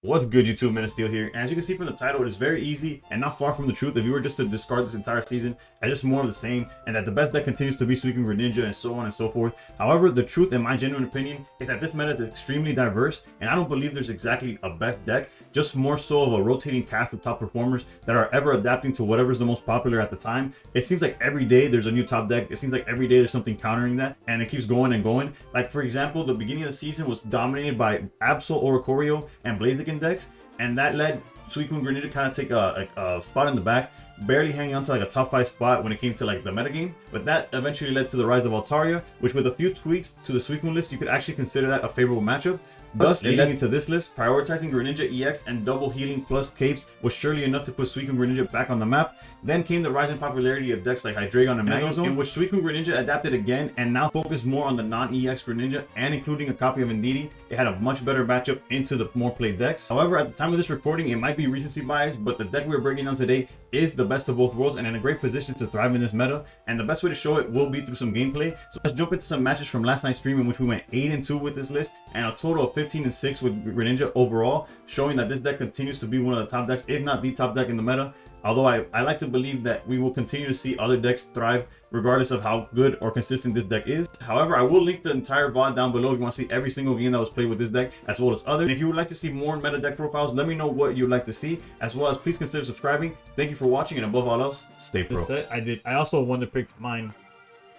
What's good, YouTube? Steel here. And as you can see from the title, it is very easy and not far from the truth if you were just to discard this entire season as just more of the same, and that the best deck continues to be Suicune Greninja and so on and so forth. However, the truth, in my genuine opinion, is that this meta is extremely diverse, and I don't believe there's exactly a best deck, just more so of a rotating cast of top performers that are ever adapting to whatever's the most popular at the time. It seems like every day there's a new top deck. It seems like every day there's something countering that, and it keeps going and going. Like, for example, the beginning of the season was dominated by Magnezone Oricorio and Blaziken decks, and that led Suicune Greninja kind of take a spot in the back, barely hanging on to like a top 5 spot when it came to like the metagame. But that eventually led to the rise of Altaria, which with a few tweaks to the Suicune list, you could actually consider that a favorable matchup. Thus, leading into this list, prioritizing Greninja EX and double healing plus capes was surely enough to put Suicune Greninja back on the map. Then came the rise in popularity of decks like Hydreigon and Magnezone, in which Suicune Greninja adapted again and now focused more on the non-EX Greninja, and including a copy of Indeedee, it had a much better matchup into the more played decks. However, at the time of this recording, it might be recency bias, but the deck we're breaking down today is the best of both worlds and in a great position to thrive in this meta, and the best way to show it will be through some gameplay. So let's jump into some matches from last night's stream, in which we went 8-2 with this list and a total of 15-6 with Greninja overall, showing that this deck continues to be one of the top decks, if not the top deck in the meta. Although I like to believe that we will continue to see other decks thrive regardless of how good or consistent this deck is. However, I will link the entire VOD down below if you want to see every single game that was played with this deck, as well as other. And if you would like to see more meta deck profiles, let me know what you'd like to see, as well as please consider subscribing. Thank you for watching, and above all else, stay pro. Set, I also wonder picked mine,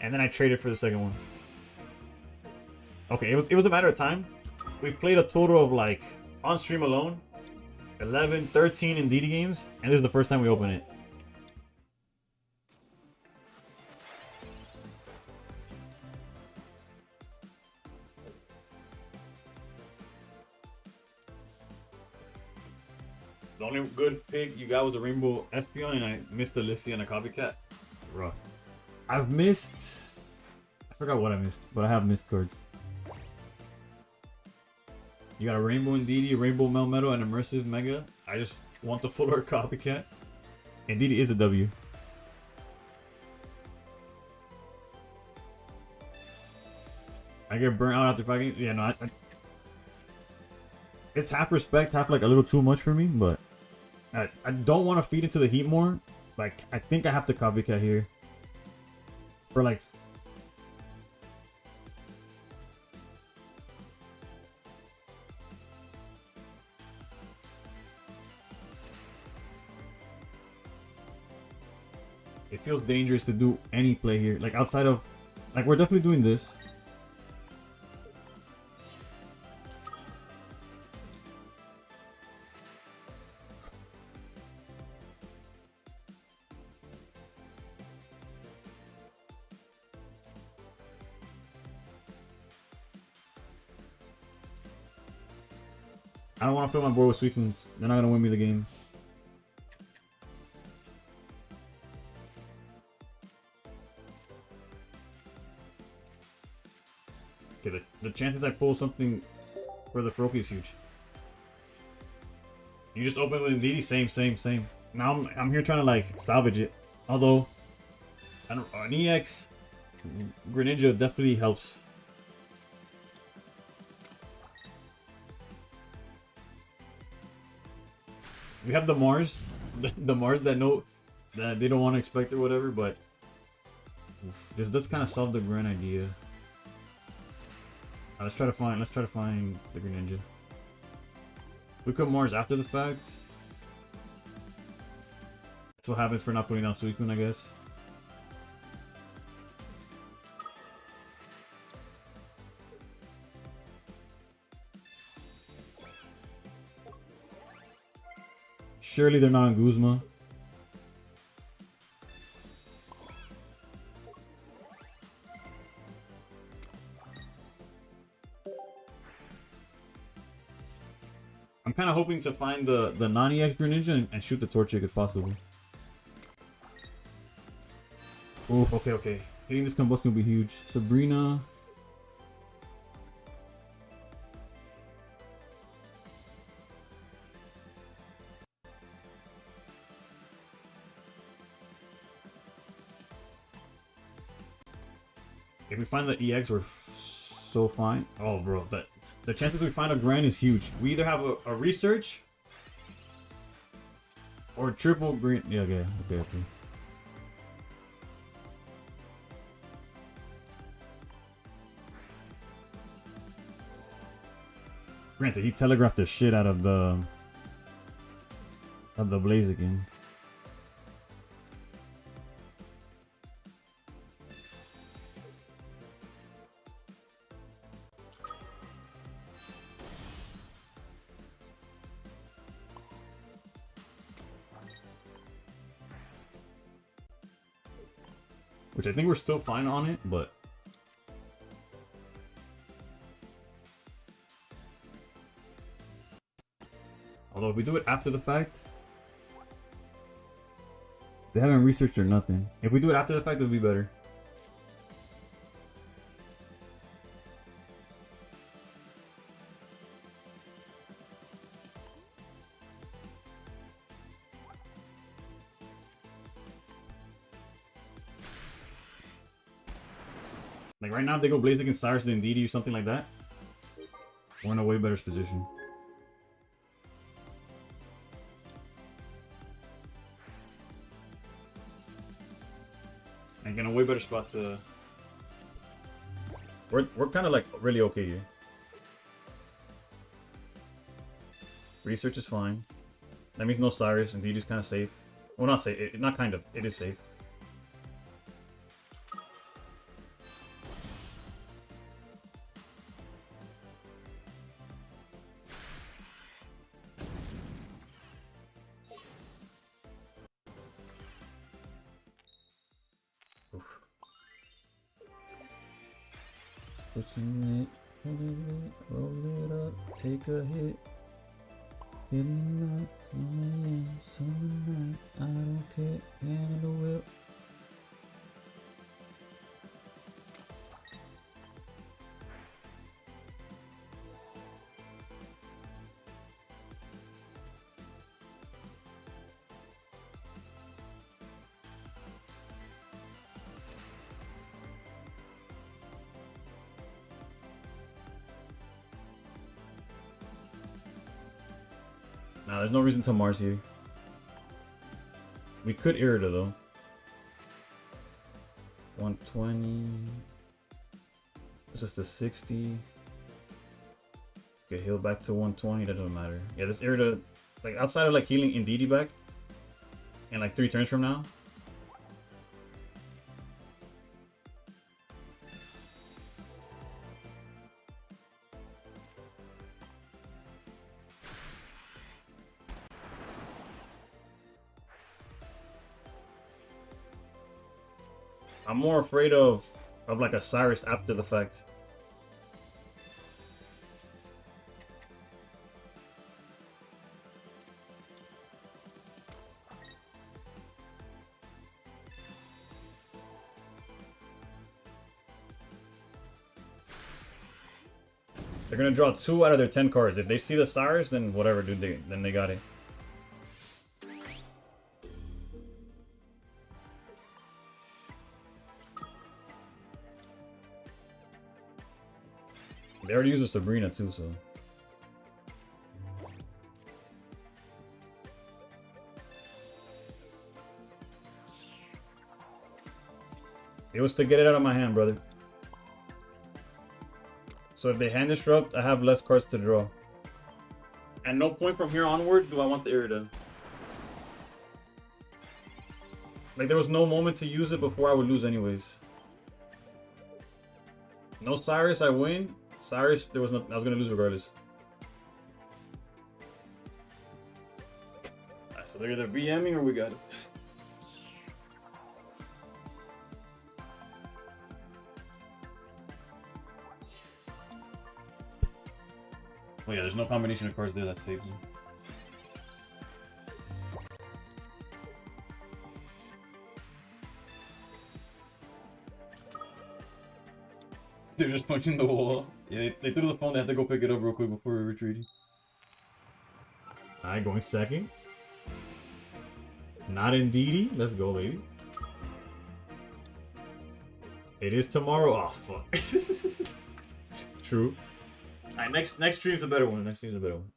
and then I traded for the second one. Okay, it was a matter of time. We played a total of, like, on stream alone, 11, 13 Indeedee games, and this is the first time we open it. The only good pick you got was the Rainbow Espion, and I missed the Lissi and a Copycat. Rough. I've missed... I forgot what I missed, but I have missed cards. You got a Rainbow Indeedee, Rainbow Melmetal, and Immersive Mega. I just want the full art Copycat. Indeedee is a W. I get burnt out after 5 games. Yeah, no, it's half respect, half like a little too much for me, but I don't want to feed into the heat more. Like, I think I have to Copycat here. For like... It feels dangerous to do any play here. Like, outside of... Like, we're definitely doing this. I don't want to fill my board with Suicunes. They're not going to win me the game. Okay, the chances I pull something for the Froakie is huge. You just open with Indeedee, same. Now I'm here trying to like salvage it. Although, an EX Greninja definitely helps. We have the Mars, the Mars that that they don't want to expect or whatever, but this does kind of solve the Gren idea. Let's try to find the Greninja. We could Mars after the fact. That's what happens for not putting down Suicune, I guess. Surely they're not on Guzma. I'm kind of hoping to find the non-EX Greninja and shoot the Torchic if possible. Oof, okay. Hitting this combust can be huge. Sabrina. If we find the EX, we're so fine. Oh, bro, that the chances we find a Gran is huge. We either have a research or triple green. Yeah, okay. Granted, he telegraphed the shit out of the Blaziken. Which I think we're still fine on it, but although if we do it after the fact, they haven't researched or nothing. If we do it after the fact, it'll be better. Like right now, if they go Blaziken, Cyrus, and Indeedee or something like that, we're in a way better position. And get a way better spot to. We're kind of like really okay here. Research is fine. That means no Cyrus, and Indeedee's kind of safe. Well, not safe. Not kind of. It is safe. Pushing it, roll it up, take a hit. Feeling like summer night, I don't care, hand in the whip. Nah, there's no reason to Mars here. We could Irida though. 120. This is the 60. Okay, heal back to 120. That doesn't matter. Yeah, this Irida, like outside of like healing Indeedee back, and like 3 turns from now. I'm more afraid of like a Cyrus after the fact. They're gonna draw 2 out of their 10 cards. If they see the Cyrus, then whatever, dude. Then they got it. They already used a Sabrina too, so. It was to get it out of my hand, brother. So if they hand disrupt, I have less cards to draw. At no point from here onward do I want the Irida. Like there was no moment to use it before I would lose anyways. No Cyrus, I win. Cyrus, there was no. I was gonna lose regardless. Alright, so they're either BMing or we got it. Oh yeah, there's no combination of cards there that saves you. They're just punching the wall. Yeah, they threw the phone. They have to go pick it up real quick before we're retreating. Alright, going second. Not Indeedee. Let's go, baby. It is tomorrow. Oh, fuck. True. Alright, next stream's a better one. Next stream's a better one.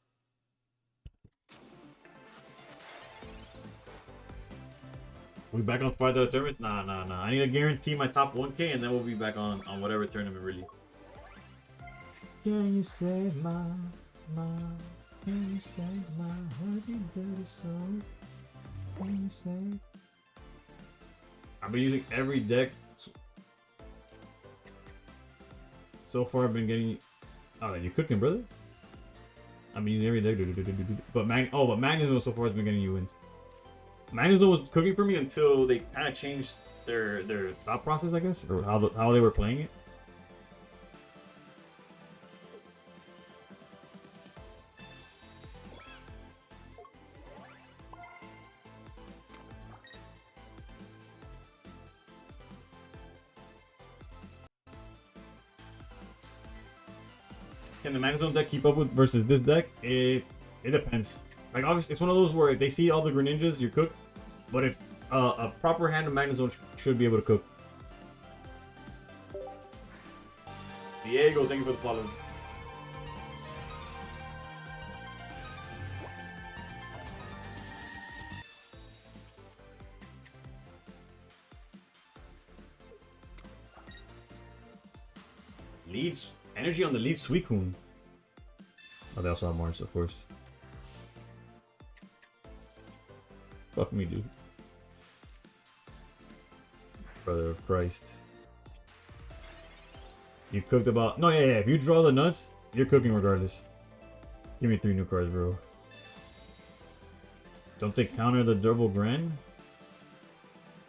We back on $5 tournaments? Nah. I need to guarantee my top 1K and then we'll be back on whatever tournament really. Can you save my can you save my hearty dirty soul? Can you save? I've been using every deck. So far I've been getting. Oh, you cooking, brother? I've been using every deck. But Magnezone so far has been getting you wins. Magnezone was cooking for me until they kind of changed their thought process, I guess, or how they were playing it. Can the Magnezone deck keep up with versus this deck? It depends. Like obviously, it's one of those where if they see all the Greninjas, you're cooked. But if a proper hand of Magnezone should be able to cook. Diego, thank you for the follow. Leads energy on the lead Suicune. Oh, they also have Mars, of course. Fuck me, dude. Brother of Christ. You cooked about... No, yeah. If you draw the nuts, you're cooking regardless. Give me 3 new cards, bro. Don't they counter the double grand?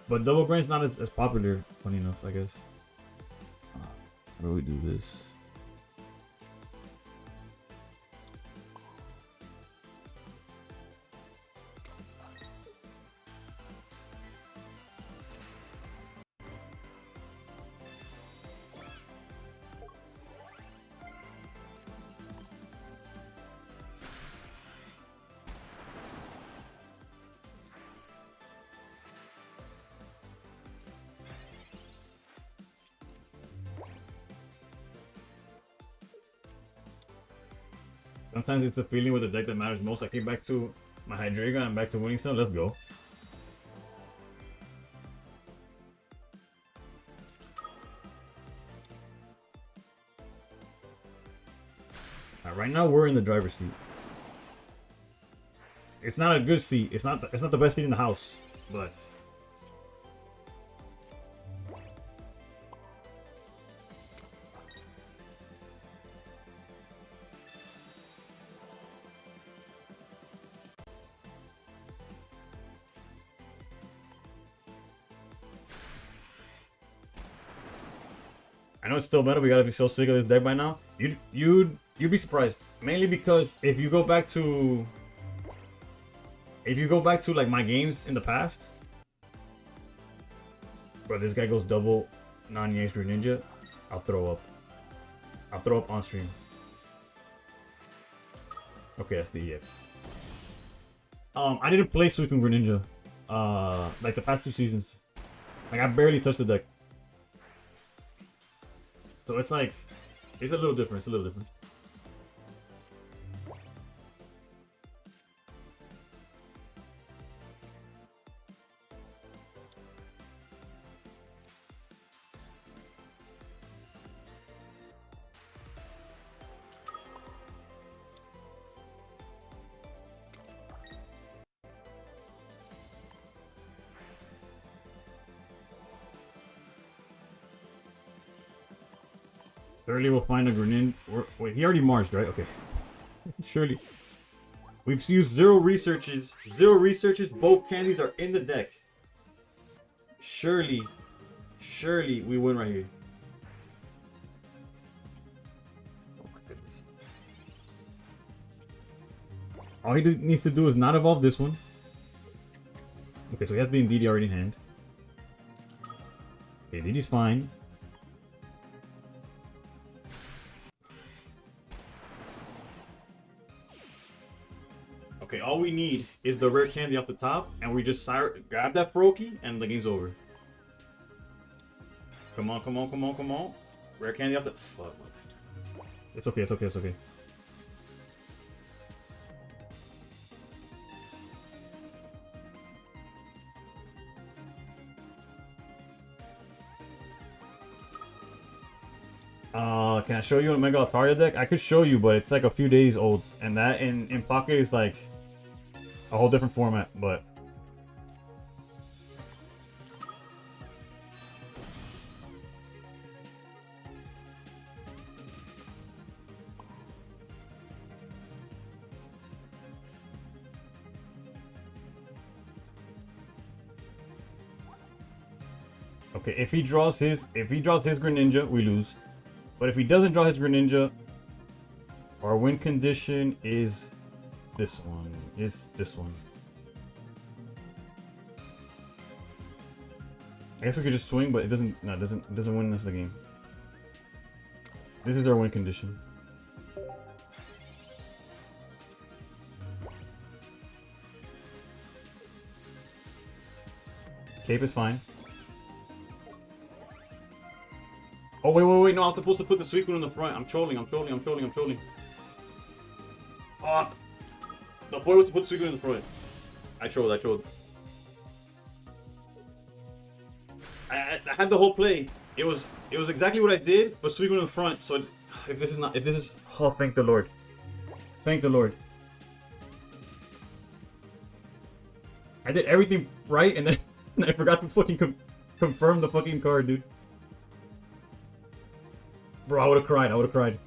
But double grand's not as popular, funny enough, I guess. How do we do this? Sometimes it's a feeling with the deck that matters most. I came back to my Hydreigon and back to winning some. Let's go. Right now we're in the driver's seat. It's not a good seat. It's not the best seat in the house, but I know it's still meta. We gotta be so sick of this deck by now. You'd be surprised. Mainly because if you go back to like my games in the past, bro, this guy goes double non-EX Greninja, I'll throw up. I'll throw up on stream. Okay, that's the EX. I didn't play Suicune Greninja like the past 2 seasons. Like I barely touched the deck. So it's like, it's a little different. It's a little different. Surely we'll find a Greninja. Wait, he already marched, right? Okay. Surely. We've used 0 researches. 0 researches. Both candies are in the deck. Surely we win right here. Oh my goodness. All he needs to do is not evolve this one. Okay, so he has the Indeedee already in hand. Okay, Indeedee's fine. Okay, all we need is the rare candy off the top, and we just grab that Froakie, and the game's over. Come on. Rare candy off the... Fuck. It's okay, it's okay, it's okay. Can I show you a Mega Altaria deck? I could show you, but it's like a few days old. And that in Pocket is like a whole different format, but... Okay, if he draws his Greninja, we lose. But if he doesn't draw his Greninja, our win condition is this one. It's this one. I guess we could just swing, but it doesn't. No, it doesn't win us the game. This is our win condition. Cape is fine. Oh, wait, no, I was supposed to put the Suicune in the front. I'm trolling. Oh, the point was to put Suicune in the front. I trolled. I had the whole play. It was exactly what I did, but Suicune in the front. So if this is, oh, thank the Lord. Thank the Lord. I did everything right, and then I forgot to fucking confirm the fucking card, dude. Bro, I would've cried.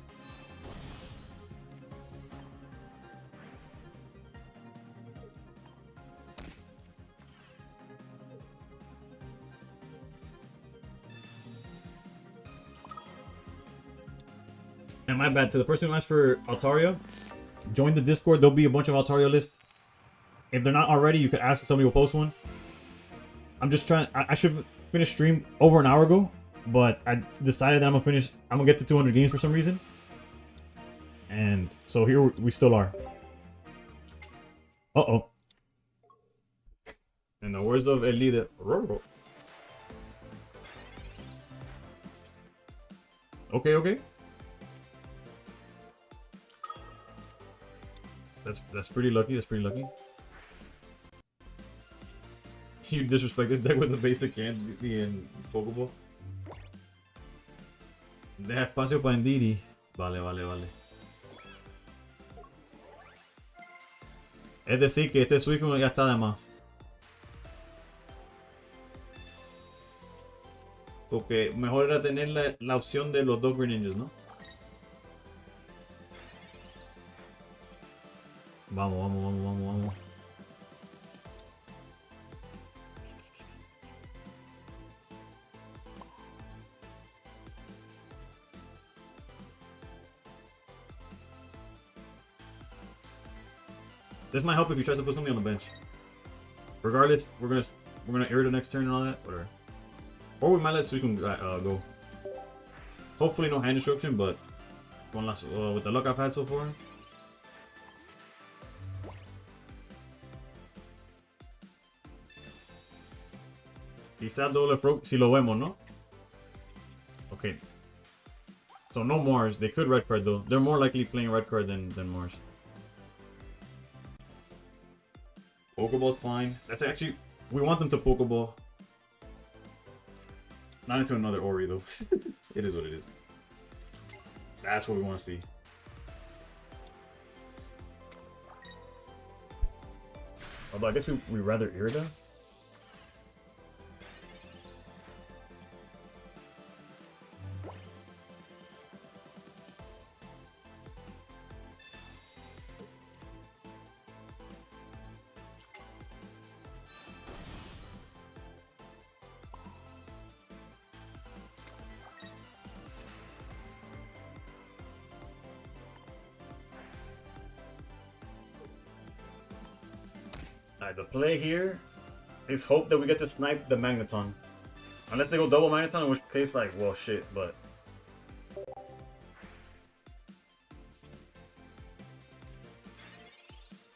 And my bad, to the person who asked for Altaria, join the Discord, there'll be a bunch of Altaria lists. If they're not already, you could ask somebody will post one. I'm just trying, I should finish stream over an hour ago. But I decided that I'm gonna get to 200 games for some reason. And so here we still are. Uh-oh. In the words of El Líder. Okay. That's pretty lucky, You disrespect this deck with the basic candy and Pokeball. Deja espacio para Indeedee. Vale. Es decir, que este Suicune ya está de más. Porque mejor era tener la opción de los dos Greninjas, ¿no? Vamos. This might help if he tries to put something on the bench. Regardless, we're gonna air the next turn and all that, whatever. Or we might let Suicune go. Hopefully no hand destruction, but with the luck I've had so far. Quizá doble frog si lo vemos, ¿no? Okay. So no Mars. They could red card though. They're more likely playing red card than Mars. Pokeball's fine. That's actually... We want them to Pokeball. Not into another Ori, though. It is what it is. That's what we want to see. Although I guess we rather Irida. The play here is hope that we get to snipe the Magnezone. Unless they go double Magnezone, in which case, like, well, shit, but...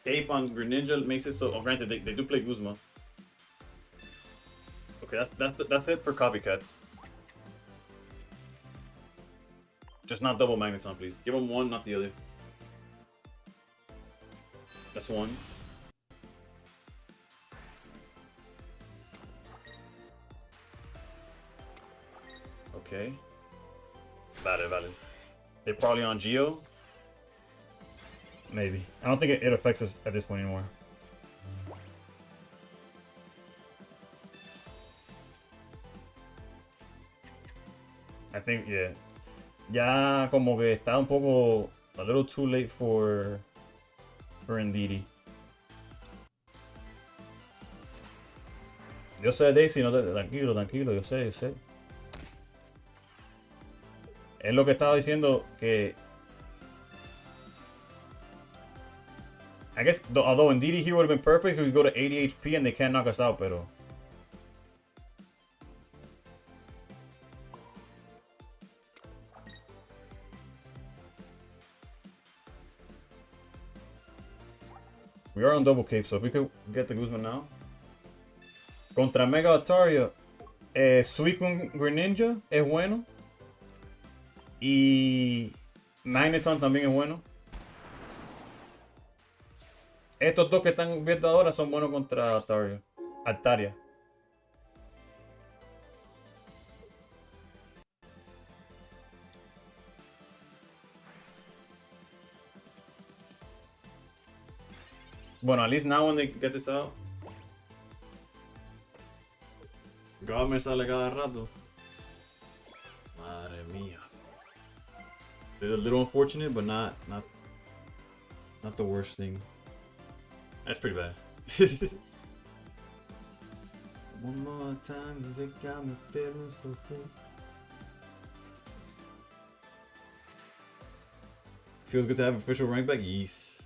Cape on Greninja makes it so... Oh, granted, they do play Guzma. Okay, that's it for copycats. Just not double Magnezone, please. Give him one, not the other. That's one. Okay. Valid. They're probably on Geo. Maybe. I don't think it affects us at this point anymore. I think, yeah. Ya como que está un poco a little too late for Indeedee. Yo sé, Daisy, no te, tranquilo, yo sé. Es lo que estaba diciendo que I guess although Indeedee here would have been perfect, we could go to 80 HP and they can't knock us out, pero we are on double cape, so if we could get the Guzman now. Contra Mega Atario, Suicune Greninja es bueno. Y Magnezone también es bueno. Estos dos que están viendo ahora son buenos contra Altaria. Bueno, at least now when they get this out. God me sale cada rato. Madre mía. It's a little unfortunate, but not the worst thing. That's pretty bad. One more time, they got me feeling so good. Feels good to have official rank back. Yes.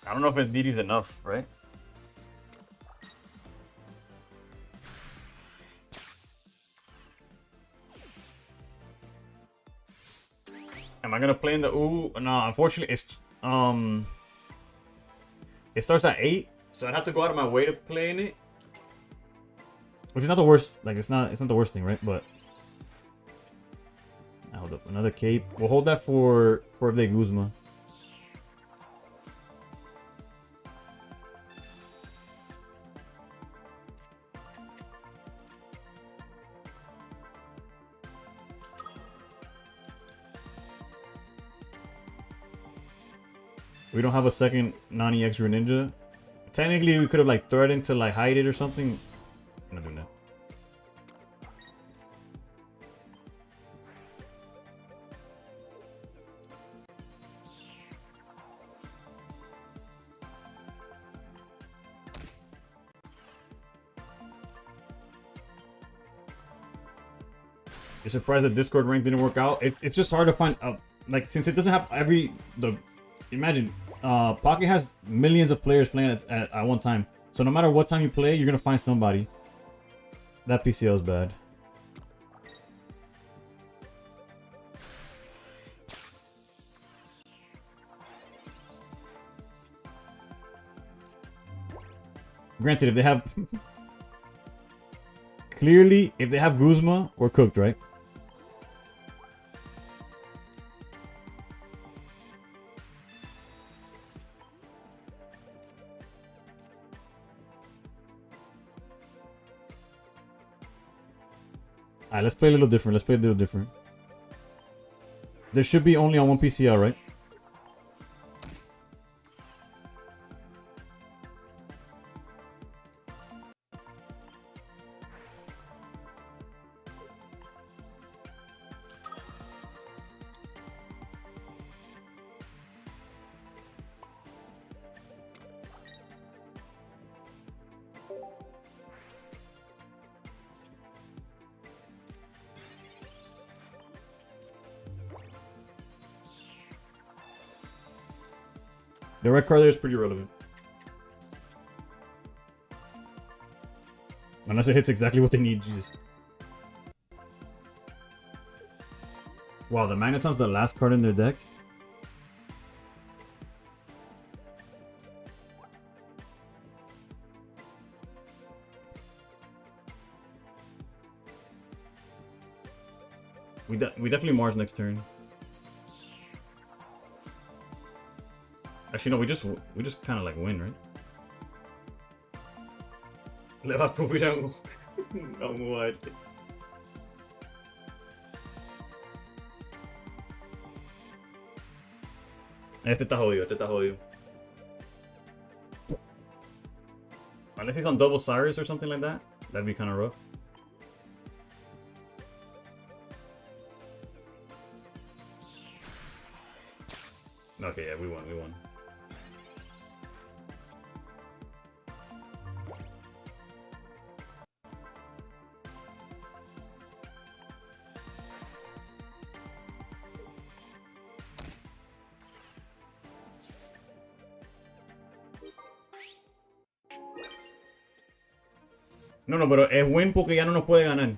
I don't know if Indeedee's enough, right? Am I gonna play in the ooh? No, unfortunately, it starts at 8, so I'd have to go out of my way to play in it. Which is not the worst. Like it's not the worst thing, right? But hold up, another cape. We'll hold that for the Guzma. We don't have a second non-EX Greninja. Technically, we could have like threatened to like hide it or something. I'm not doing that. You're surprised that Discord rank didn't work out? It's just hard to find like since it doesn't have imagine Pocket has millions of players playing at one time, so no matter what time you play, you're gonna find somebody. That PCL is bad. Granted, if they have clearly, if they have Guzma, we're cooked, right? Alright, let's play a little different. There should be only on one PCL, right? The red card there is pretty relevant. Unless it hits exactly what they need, Jesus. Wow, the Magneton's the last card in their deck. definitely Mars next turn. Actually, no, we just kind of like win, right? Liverpool, we don't. No what? Este está jodido. Unless he's on double Cyrus or something like that, that'd be kind of rough. Okay, yeah, we won. No, pero es win porque ya no nos puede ganar.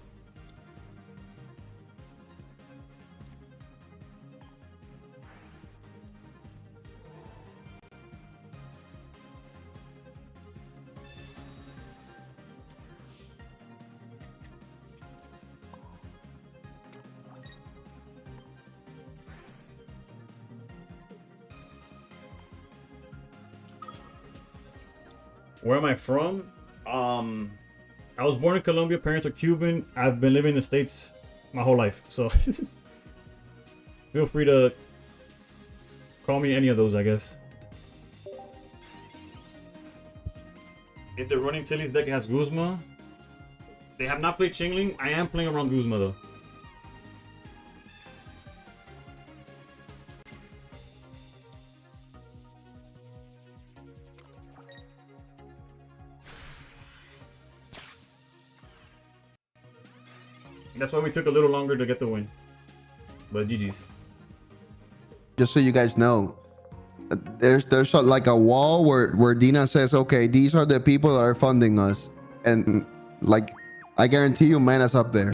Where am I from? I was born in Colombia. Parents are Cuban. I've been living in the States my whole life. So feel free to call me any of those, I guess. If they're running Tilly's deck, it has Guzma. They have not played Chingling. I am playing around Guzma though. That's why we took a little longer to get the win. But GG's. Just so you guys know, there's like a wall where Dina says, okay, these are the people that are funding us, and like I guarantee you Mana's up there.